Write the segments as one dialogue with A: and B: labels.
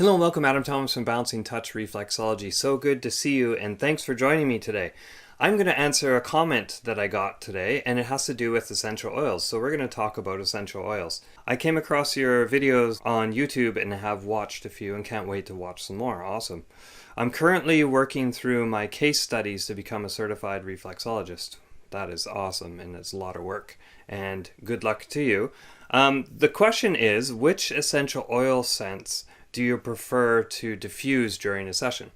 A: Hello and welcome, Adam Thomas from Bouncing Touch Reflexology. So good to see you and thanks for joining me today. I'm going to answer a comment that I got today and it has to do with essential oils. So we're going to talk about essential oils. I came across your videos on YouTube and have watched a few and can't wait to watch some more. Awesome. I'm currently working through my case studies to become a certified reflexologist. That is awesome and it's a lot of work and good luck to you. The question is, which essential oil scents do you prefer to diffuse during a session?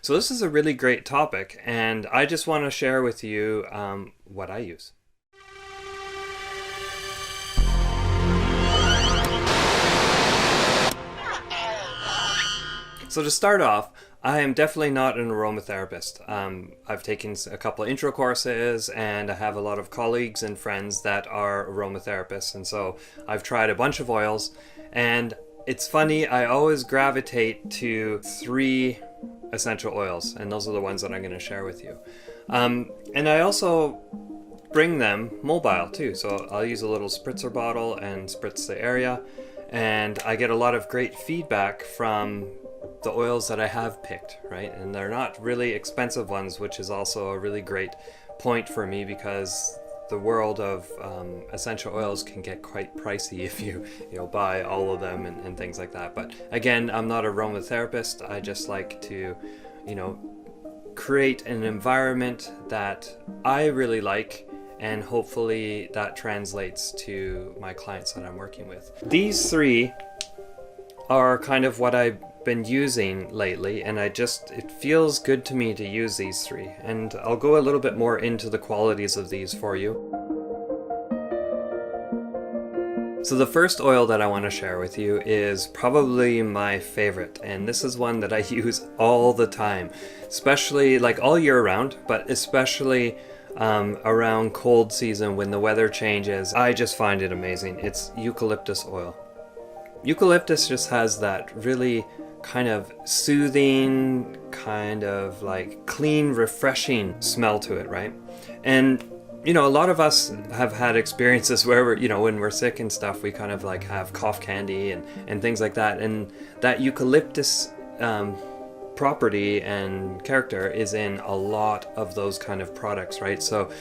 A: So this is a really great topic and I just want to share with you what I use. So to start off, I am definitely not an aromatherapist. I've taken a couple of intro courses and I have a lot of colleagues and friends that are aromatherapists, and so I've tried a bunch of oils, and it's funny, I always gravitate to 3 essential oils, and those are the ones that I'm going to share with you. And I also bring them mobile too, so I'll use a little spritzer bottle and spritz the area, and I get a lot of great feedback from the oils that I have picked, right? And they're not really expensive ones, which is also a really great point for me because the world of essential oils can get quite pricey if you buy all of them and things like that. But again, I'm not a aromatherapist. I just like to create an environment that I really like, and hopefully that translates to my clients that I'm working with. These 3 are kind of what I've been using lately, and it feels good to me to use these 3, and I'll go a little bit more into the qualities of these for you. So the first oil that I want to share with you is probably my favorite, and this is one that I use all the time, especially like all year round, but especially around cold season when the weather changes. I just find it amazing. It's eucalyptus oil. Eucalyptus just has that really kind of soothing, kind of like clean, refreshing smell to it, right? And a lot of us have had experiences where we're, when we're sick and stuff, we kind of like have cough candy and things like that. And that eucalyptus property and character is in a lot of those kind of products, right? So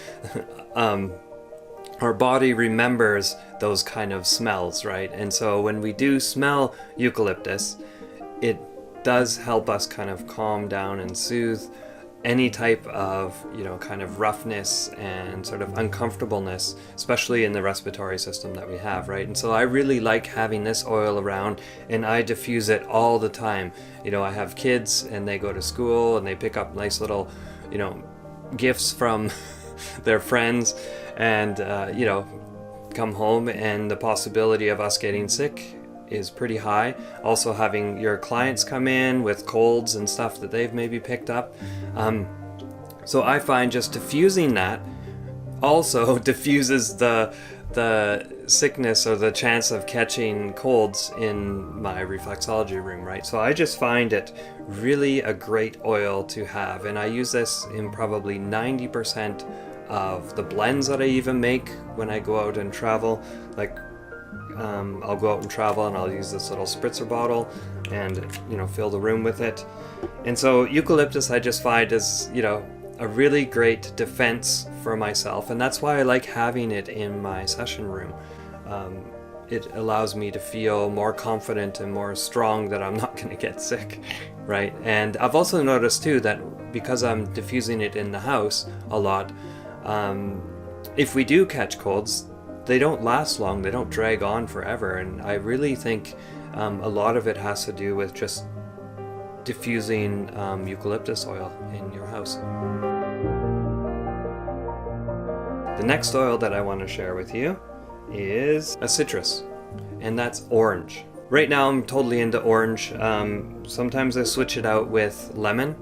A: our body remembers those kind of smells, right? And so when we do smell eucalyptus, it does help us kind of calm down and soothe any type of, kind of roughness and sort of uncomfortableness, especially in the respiratory system that we have, right? And so I really like having this oil around, and I diffuse it all the time. I have kids and they go to school and they pick up nice little, gifts from their friends, and come home and the possibility of us getting sick is pretty high. Also having your clients come in with colds and stuff that they've maybe picked up. So I find just diffusing that also diffuses the sickness or the chance of catching colds in my reflexology room, right? So I just find it really a great oil to have, and I use this in probably 90% of the blends that I even make when I go out and travel. Like I'll go out and travel and I'll use this little spritzer bottle and fill the room with it. And so eucalyptus I just find is a really great defense for myself, and that's why I like having it in my session room. It allows me to feel more confident and more strong that I'm not going to get sick, right? And I've also noticed too that because I'm diffusing it in the house a lot, if we do catch colds, they don't last long, they don't drag on forever, and I really think a lot of it has to do with just diffusing eucalyptus oil in your house. The next oil that I want to share with you is a citrus, and that's orange. Right now I'm totally into orange. Sometimes I switch it out with lemon.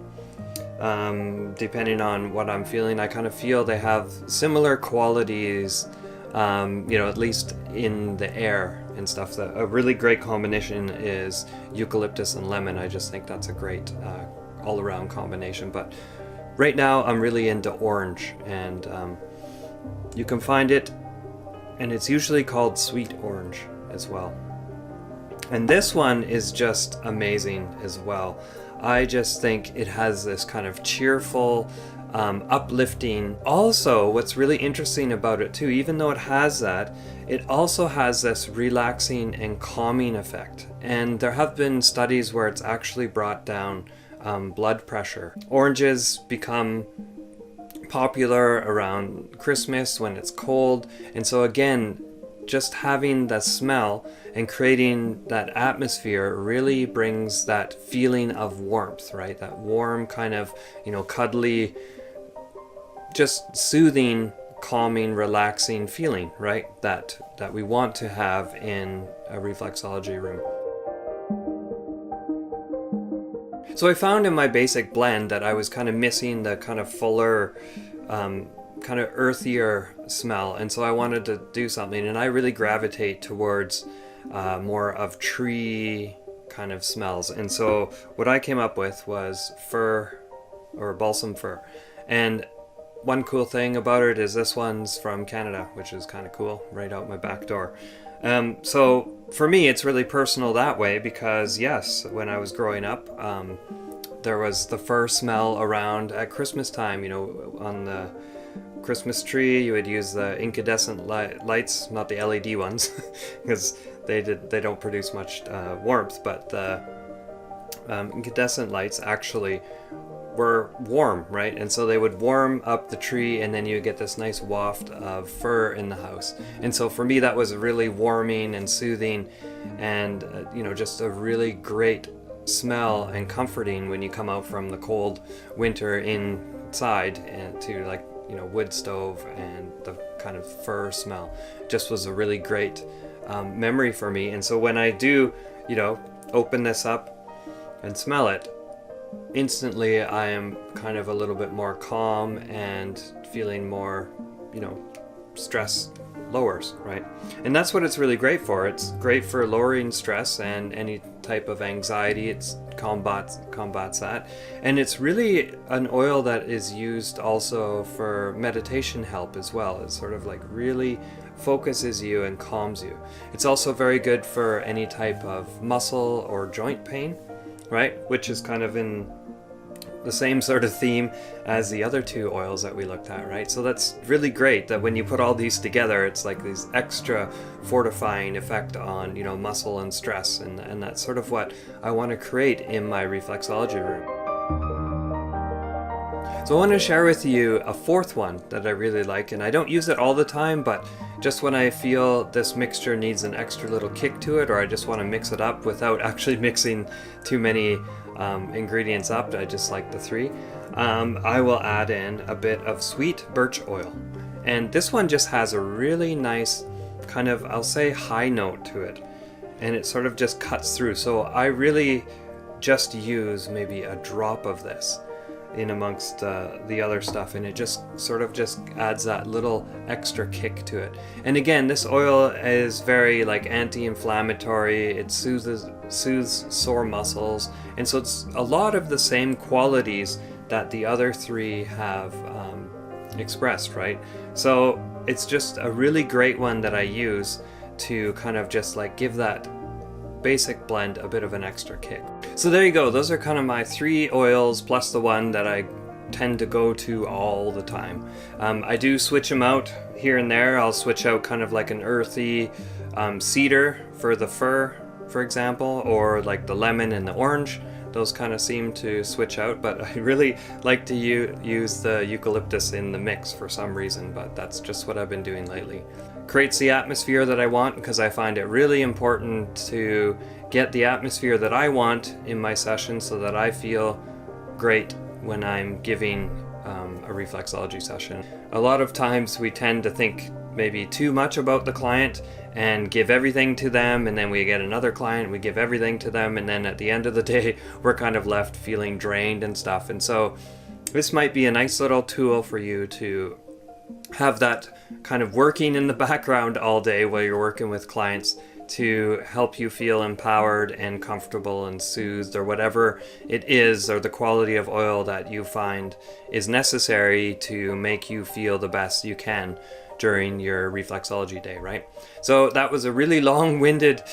A: Depending on what I'm feeling, I kind of feel they have similar qualities, at least in the air and stuff. A really great combination is eucalyptus and lemon. I just think that's a great all-around combination. But right now I'm really into orange, and you can find it, and it's usually called sweet orange as well. And this one is just amazing as well. I just think it has this kind of cheerful, uplifting. Also, what's really interesting about it too, even though it has that, it also has this relaxing and calming effect. And there have been studies where it's actually brought down blood pressure. Oranges become popular around Christmas when it's cold, and so again, just having the smell and creating that atmosphere really brings that feeling of warmth, right? That warm kind of, cuddly, just soothing, calming, relaxing feeling, right? That we want to have in a reflexology room. So I found in my basic blend that I was kind of missing the kind of fuller, kind of earthier smell, and so I wanted to do something, and I really gravitate towards more of tree kind of smells. And so what I came up with was fir, or balsam fir. And one cool thing about it is this one's from Canada, which is kind of cool, right out my back door. So for me, it's really personal that way because, yes, when I was growing up, there was the fir smell around at Christmas time, on the Christmas tree. You would use the incandescent lights, not the LED ones, because they don't produce much warmth, but the incandescent lights actually were warm, right? And so they would warm up the tree, and then you get this nice waft of fir in the house. And so for me, that was really warming and soothing, and just a really great smell and comforting when you come out from the cold winter inside and to wood stove, and the kind of fir smell just was a really great memory for me. And so when I do open this up and smell it, instantly I am kind of a little bit more calm and feeling more, stress lowers, right? And that's what it's really great for. It's great for lowering stress and any type of anxiety. It combats that. And it's really an oil that is used also for meditation help as well. It sort of really focuses you and calms you. It's also very good for any type of muscle or joint pain, right? Which is kind of in the same sort of theme as the other two oils that we looked at, right? So that's really great that when you put all these together, it's like this extra fortifying effect on, muscle and stress, and that's sort of what I want to create in my reflexology room. So I want to share with you a fourth one that I really like, and I don't use it all the time, but just when I feel this mixture needs an extra little kick to it, or I just want to mix it up without actually mixing too many ingredients up, I just like the three, I will add in a bit of sweet birch oil. And this one just has a really nice kind of, I'll say, high note to it, and it sort of just cuts through. So I really just use maybe a drop of this in amongst the other stuff, and it just sort of just adds that little extra kick to it. And again, this oil is very anti-inflammatory. It soothes sore muscles, and so it's a lot of the same qualities that the other three have expressed, right? So it's just a really great one that I use to kind of just give that basic blend a bit of an extra kick. So there you go. Those are kind of my three oils plus the one that I tend to go to all the time. I do switch them out here and there. I'll switch out kind of an earthy cedar for the fir, for example, or the lemon and the orange. Those kind of seem to switch out, but I really like to use the eucalyptus in the mix for some reason, but that's just what I've been doing lately. Creates the atmosphere that I want, because I find it really important to get the atmosphere that I want in my session so that I feel great when I'm giving a reflexology session. A lot of times we tend to think maybe too much about the client and give everything to them, and then we get another client, we give everything to them, and then at the end of the day we're kind of left feeling drained and stuff. And so this might be a nice little tool for you to have that kind of working in the background all day while you're working with clients, to help you feel empowered and comfortable and soothed, or whatever it is, or the quality of oil that you find is necessary to make you feel the best you can during your reflexology day, right? So that was a really long-winded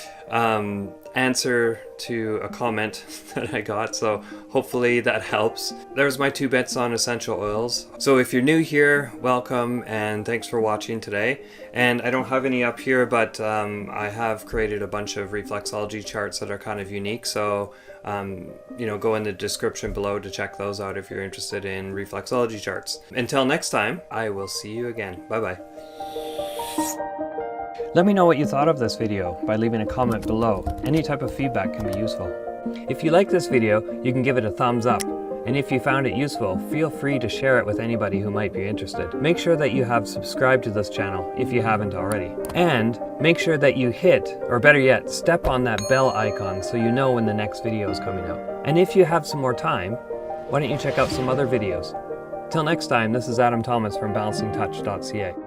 A: answer to a comment that I got, so hopefully that helps. There's my 2 bits on essential oils. So if you're new here, welcome and thanks for watching today. And I don't have any up here, but I have created a bunch of reflexology charts that are kind of unique, so go in the description below to check those out if you're interested in reflexology charts. Until next time, I will see you again. Bye bye. Let me know what you thought of this video by leaving a comment below. Any type of feedback can be useful. If you like this video, you can give it a thumbs up. And if you found it useful, feel free to share it with anybody who might be interested. Make sure that you have subscribed to this channel if you haven't already. And make sure that you hit, or better yet, step on that bell icon so you know when the next video is coming out. And if you have some more time, why don't you check out some other videos? Till next time, this is Adam Thomas from balancingtouch.ca.